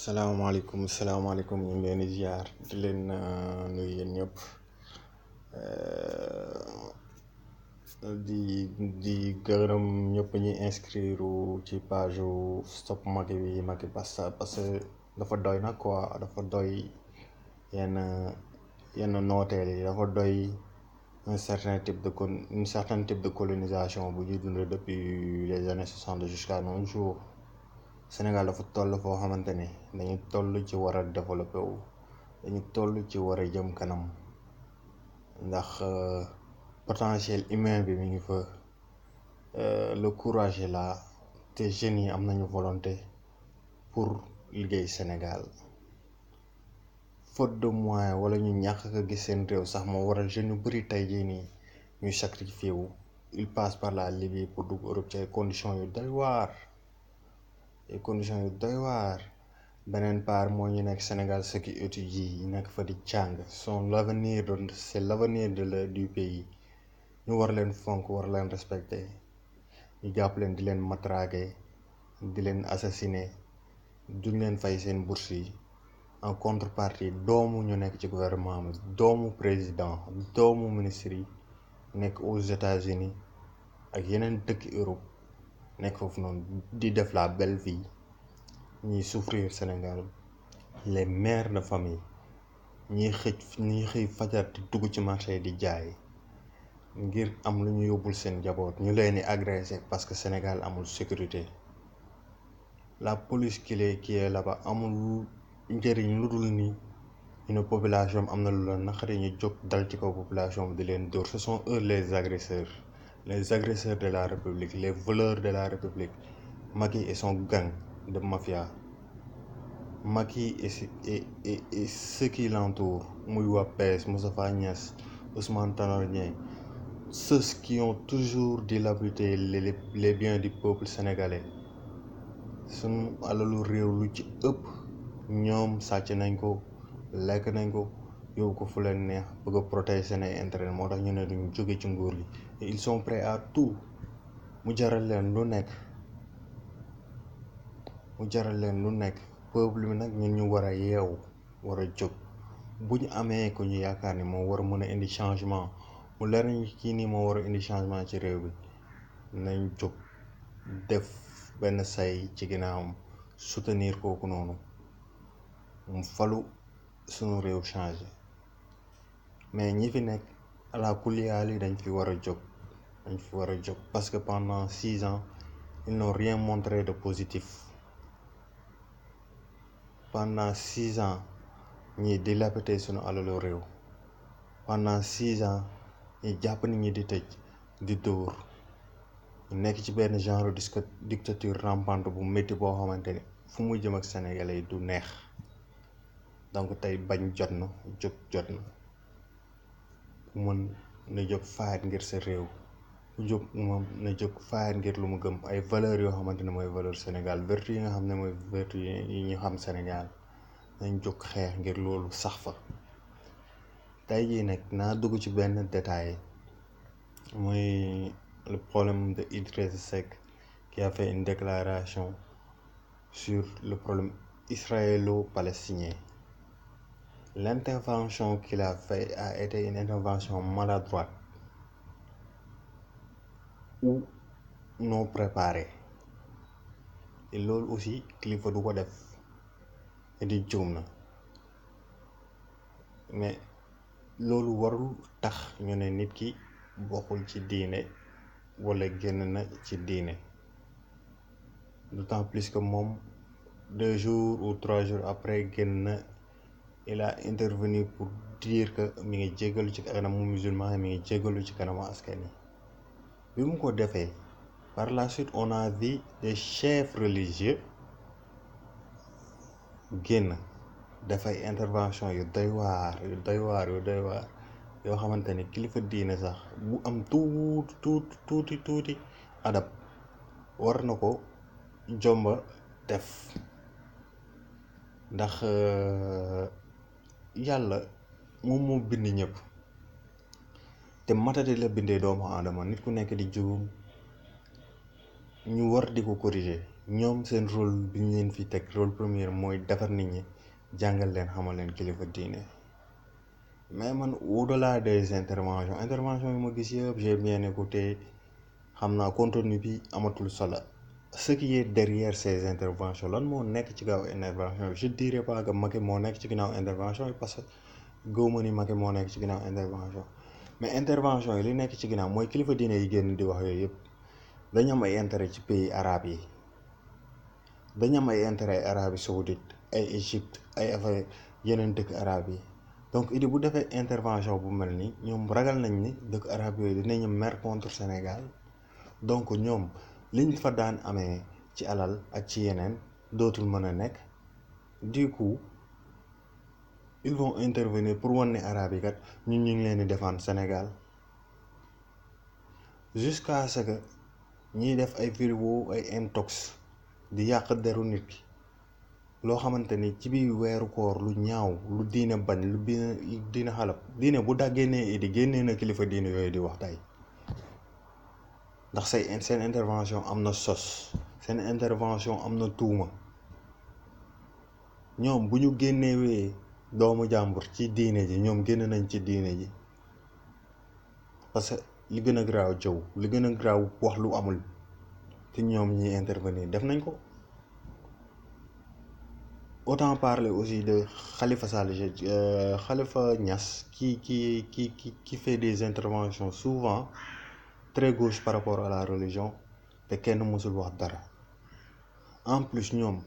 salaamaaleykum ñu ngi leen di ziar di leen nuyu yéen ñëpp di gërëm ñëpp ñi inscrire ci page Stop Macky bi Macky Basta parce que dafa doy nag quoi dafa doy yenn nooteel yi dafa doy un certain type de colonisation bu ñuy dund depuis les années 60 jusqu'à nos jours. Sénégal dafa toll foo xamante ne dañu toll ci war a développé wu dañu toll ci war a jëm kanam ndax potentiel humain bi mi ngi fa le courage est là te jeunes yi am nañu volonté pour liggéey Sénégal faute de moyens wala ñu ñàkk a gis seen réew sax moo waral jeunes yu bëri tey jii nii ñuy sacrifié wu il passe par la Libye pour dugg Europe ci ay conditions yu doy waar beneen part moo ñu nekk Sénégal ceux qui étudient yi nekk fa di jàng c'est l'avenir du pays ñu war leen fonk war leen respecter ñu jàpp leen di leen matraquer di leen assassiner duñ leen fay seen bourse yi en contrepartie doomu ñu nekk ci gouvernement bi doomu président doomu ministre yi nekk aux États-Unis ak yeneen dëkk Europe nekk foofu noonu di def la belle vie ñiy souffrir Sénégal les mères de famille ñiy xëy fajar di dugg ci marché di jaay ngir am lu ñu yóbbul seen njaboot ñu leen di agressé parce que Sénégal amul sécurité la police qui est là-bas amul njëriñ lu dul ni une population am na lu la naqari ñu jóg dal ci kaw population bi di leen dóor ce sont eux les agresseurs de la République les voleurs de la République Macky et son gang de mafia Macky et ceux qui l'entourent muy waa PS Moustapha Niasse Ousmane Tanor Dieng ceux qui ont toujours dilapidé les biens du peuple sénégalais sunu alalu réew lu ci ëpp ñoom sàcc nañ ko lekk nañ ko yóbbu ko fu leen neex bëgg a protéger seen ay intérêt moo tax ñu ne duñ jóge ci nguur gi et ils sont prêts à tout mu jaral leen lu nekk peuple bi nag ñun ñu war a yeewu war a jóg bu ñu amee ko ñu yaakaar ni moo war a mën a indi changement mu leer nañu kii nii moo war a indi changement ci réew bi nañ jóg def benn say ci ginnaawam soutenir kooku noonu mu falu sunu réew changé mais ñi fi nekk ala kulli haal dañ fi war a jóg parce que pendant 6 ans ils n'ont rien montré de positif pendant 6 ans ñi dilapidé sunu alalu réew pendant 6 ans ñi jàpp nit ñi di tëj di dóor ñu nekk ci benn genre dictature rampante bu métti boo xamante ni fu mu jëm ak Sénégalais yi du neex donc tey bañ jot na jóg jot na ku mën na jóg faayet ngir sa réew ku jóg moom na jóg faayet ngir lu mu gëm ay valeurs yoo xamante ne mooy valeur Sénégal vertu yi nga xam ne mooy vertu yi ñu xam Sénégal nañ jóg xeex ngir loolu sax fa tey jii nag naa dugg ci benn détail mooy le problème de Idrissa Seck qui a fait une déclaration sur le problème israélo-palestinien. L'intervention qu'il a faite a été une intervention maladroite ou non préparée et loolu aussi kilifa du ko def di juum na mais loolu warul tax ñu ne nit ki bokkul ci diine wala génn na ci diine d'autant plus que moom 2 jours ou 3 jours après génn na il a intervenu pour dire que mi ngi jégalu ci kanamu musulman mi ngi jégalu ci kanamu askan yi bi mu ko defee par la suite on a vu des chefs religieux génn dafay intervention yu doy waar yoo xamante ni kilifa diine sax bu am tuuti adab war na ko jomba def ndax yàlla moom moo bind ñëpp te matadi la bindee doomu aadama nit ku nekk di juum ñu war di ko corriger ñoom seen rôle bi ñu leen fi teg rôle premier mooy defar nit ñi jàngal leen xamal leen kilifa diine. Mais man au-delà des interventions yi ma gis yëpp j'ai bien écouté, xam naa contenu bi amatul solo. Ce qui est derrière ces interventions lan moo nekk ci kaw intervention bi je dirais pas que Macky moo nekk ci ginnaaw intervention yi parce que gëwma ni Macky moo nekk ci ginnaaw intervention mais intervention yi li nekk ci ginnaaw mooy kilifa diine yi génn di wax yooyu yëpp dañu am ay intérêt ci pays arabes yi, dañu am ay intérêt ay Arabie Saoudite ay Égypte ay affaire yeneen dëkk arabes yi. donc idi bu defee intervention bu mel ni ñoom ragal nañ ni dëkk arabe yooyu dinañu mer contre Sénégal, donc ñoom liñ fa daan amee ci alal ak ci yeneen dootul mën a nekk. Du coup ils vont intervenir pour wan ne arabe yi kat ñun ñu ngi leen di défendre Sénégal jusqu'à ce que ñiy def ay vidéo ay intox di yàq deru nit ki loo xamante ni ci biir weeru koor lu ñaaw lu diine bañ lu diine xalab diine bu daa génnee idi génnee na kilifa diine yooyu di wax tey ndax seen intervention am na sos, seen intervention am na tuuma. ñoom bu ñu génnewee doomu jàmbur ci diine ji ñoom génn nañ ci diine ji parce que li gën a garaaw jëw li gën a garaaw wax lu amul te ñoom ñi intervenir def nañ ko. Autant parler aussi de Khalifa Sall, Khalifa Niass qui fait des interventions souvent très gauche par rapport à la religion te kenn mësul wax dara. En plus ñoom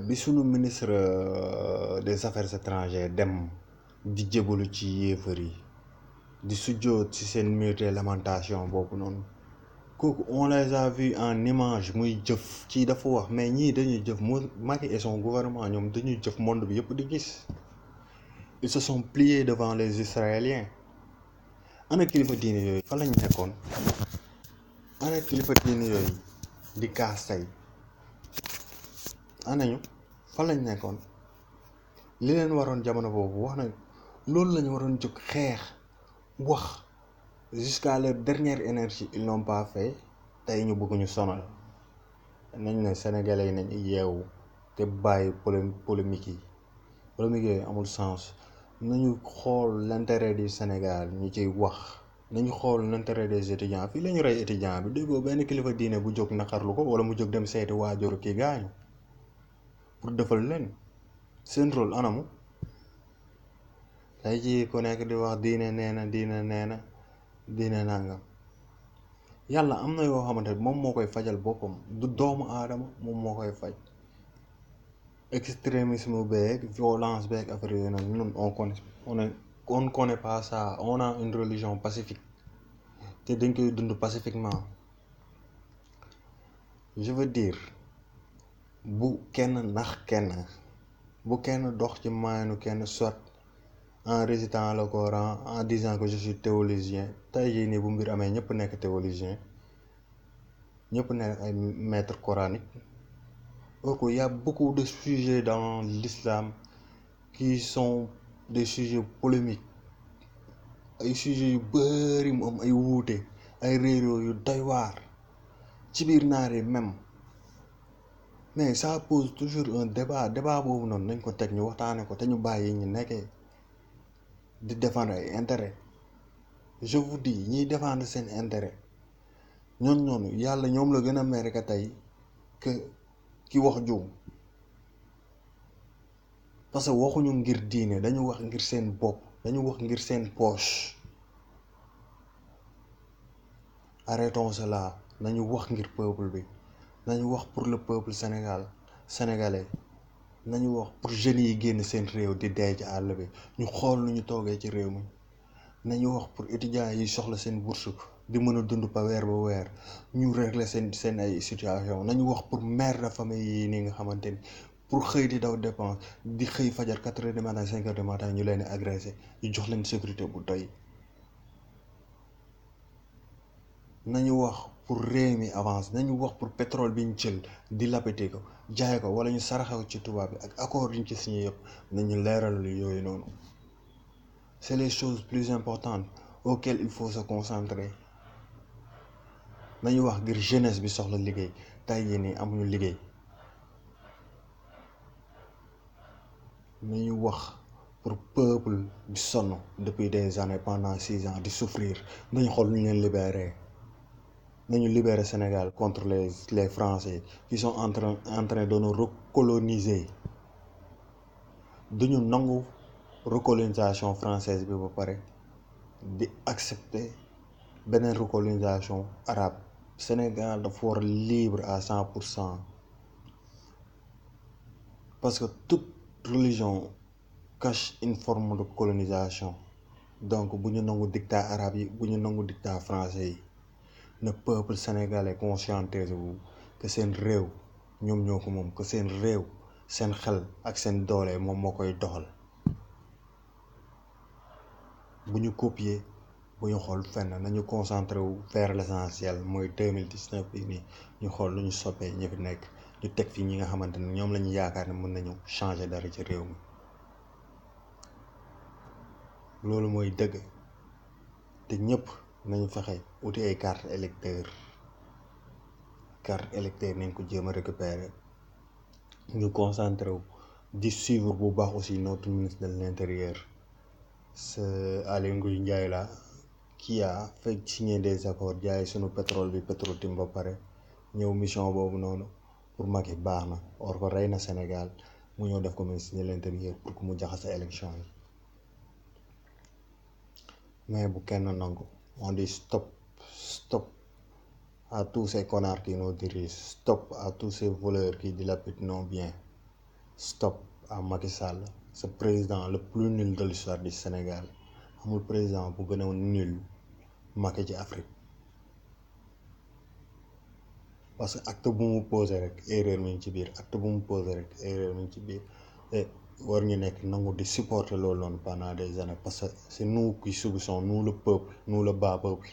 bi sunu ministre des affaires étrangères dem di jébalu ci yéefar yi di sujjoot ci seen mur de lamentation boobu noonu kooku on les a vus en image muy jëf ci dafa wax mais ñii dañuy jëf Macky et son gouvernement ñoom dañuy jëf monde bi yëpp di gis. Ils se sont pliés devant les Israéliens. ana kilifa diine yooyu fa lañ nekkoon, ana kilifa diine yooyu di kaas tey anañu fa lañ nekkoon. li leen waroon jamono boobu wax nañ loolu lañu waroon jóg xeex wax jusqu'à leur dernière énergie ils n'ont pas fait. tey ñu bëgg ñu sonal nañ ne sénégalais yi nañ yeewu te bàyyi polémique yooyu amul sens. nañu xool l'intérêt du Sénégal ñu ciy wax, nañu xool l'intérêt des étudiants. fii la ñu rey étudiant bi déggoo benn kilifa diine bu jóg naqarlu ko wala mu jóg dem seeti waajuru kii gaañu pour defal leen seen rôle anamu. tey jii ku nekk di wax diine nangam yàlla am na yoo xamante moom moo koy fajal boppam du doomu aadama moom moo koy faj. extrémisme beeg violence beeg affaire yooyu nag ñun on connaît pas ça. On a une religion pacifique te dañ koy dund pacifiquement. je veux dire bu kenn nax kenn, bu kenn dox ci maanu kenn soit en récitant le Coran en disant que je suis théologien. tey jii nii bu mbir amee ñëpp nekk théologien, ñëpp nekk ay maître coranique. Donc il y a beaucoup de sujets dans l'islam qui sont des sujets polémiques, ay sujets yu bari mu am ay wuute ay réeróo yu doy waar ci biir naar yi même, mais ça pose toujours un débat boobu noonu nañ ko teg ñu waxtaane ko te ñu bàyyi ñu nekkee di défendre ay intérêt. je vous dis ñiy défendre seen intérêt ñoonu yàlla ñoom la gën a mere ka tey que ki wax juum, parce que waxuñu ngir diine dañu wax ngir seen bopp, dañu wax ngir seen poche. arrêtons cela, nañu wax ngir peuple bi, nañu wax pour le peuple sénégalais, nañu wax pour jeunes yi génn seen réew di dee ci àll bi ñu xool nu ñu toogee ci réew mi. nañu wax pour étudiants yi soxla seen bourse di mën a dund ba weer ñu régler seen ay situation. nañu wax pour mère de famille yi nii nga xamante ni pour xëy di daw dépense di xëy fajar 4 heures du matin 5 heures du matin ñu leen di agressé ñu jox leen sécurité bu doy. nañu wax pour réew mi avance, nañu wax pour pétrole bi ñu jël di lapité ko jaay ko wala ñu saraxew ci tubaab bi ak accord yi ñu ci signé yëpp nañu leeral yooyu noonu. c'est les choses plus importantes auxquelles il faut se concentrer. nañu wax ngir jeunesse bi soxla liggéey tey jii nii amuñu liggéey nañu wax pour peuple di sonn depuis des années pendant 6 ans di souffrir nañu xool nu ñu leen libérer nañu libérer Sénégal contre les Français qui sont en train de nous recoloniser duñu nangu recolonisation française bi ba pare di accepter beneen recolonisation arabe Sénégal dafa war libre à 100% parce que toute religion cache une forme de colonisation donc bu ñu nangu dictat arabe yi bu ñu nangu dictat français yi na peuple sénégalais conscientiser wu que seen réew ñoom ñoo ko moom que seen réew seen xel ak seen doole moom moo koy doxal bu ñu copier bu ñu xool fenn nañu concentré wu vers l'essentiel mooy 2019 bi nii ñu xool lu ñu soppee ñi fi nekk ñu teg fi ñi nga xamante ne ñoom la ñu yaakaar ne mën nañu changer dara ci réew mi loolu mooy dëgg te ñëpp nañu fexe uti ay carte électeur nañ ko jéem a récupérer ñu concentré wu di suivre bu baax aussi notre ministre de l'intérieur c'est Aly Ngouille Ndiaye la qui a fait signer des accords jaay sunu pétrole bi Petro-Tim ba pare ñëw mission boobu noonu pour Macky baax na or ko rey na Sénégal mu ñëw def ko ministre de l'intérieur pour que mu jaxase élection yi mais bu kenn nangu on dit stop à tous ces connards qui nous dirigent stop à tous ces voleurs qui dilapident nos biens stop à Macky Sall ce président le plus nul de l'histoire du Sénégal amul président bu gën a nul Macky ci Afrique parce que acte bu mu posé rek erreur mi ngi ci biir acte bu mu posé rek erreur mi ngi ci biir et war ñu nekk nangu di supporter loolu noonu pendant des années parce que c'est nous qui subissons nous le peuple nous le bas peuple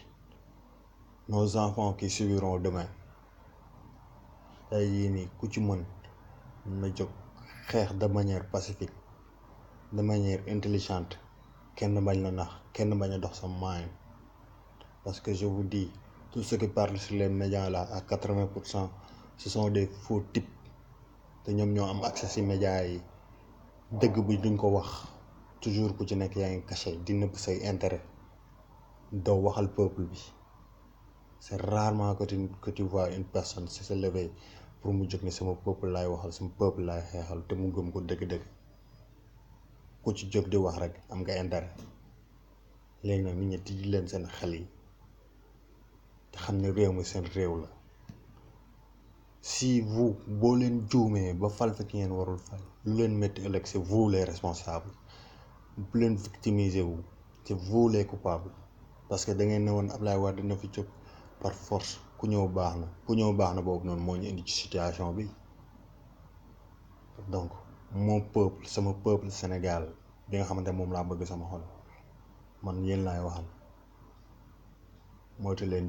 nos enfants qui subiront demain tey yii nii ku ci mën na jóg xeex de manière pacifique de manière intelligente kenn bañ la nax kenn bañ a dox sa moyen parce que je vous dis tout ce qui parle sur les médias là à 80% ce sont des faux types te ñoom ñoo am accès ci médias yi dëgg bi duñ ko wax toujours ku ci nekk yaa ngi caché di nëbb say intérêt doo waxal peuple bi c'est rarement que tu vois une personne se lever pour mu jóg ne sama peuple laay waxal sama peuple laay xeexal te mu gëm ko dëgg-dëgg ku ci jóg di wax rek am nga intérêt léegi nag nit ñi tijji leen seen xel yi te xam ne réew mi seen réew la si vous boo leen juumee ba fal fa ki ngeen warul fal lu leen métti ëllëg c'est vous les responsables bu leen victimiser wu c'est vous les coupables parce que da ngeen ne woon Ablaye Wade dina fi jóg par force ku ñëw baax na boobu noonu moo ñu indi ci situation bi donc mon peuple sama peuple Sénégal bi nga xamante moom laa bëgg sama xol man yéen laay waxal moytu leen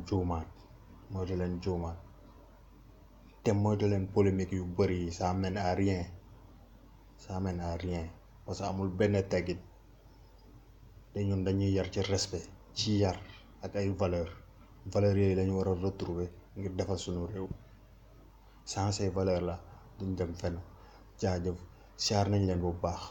juumaat te moytu leen polémique yu bëri yi ça mène à rien parce que amul benn teggit te ñun dañuy yar ci respect ci yar ak ay valeurs yooyu lañu war a retrouver ngir defal suñu réew sans ces valeurs là duñ dem fenn jaajëf siyaar nañ leen bu baax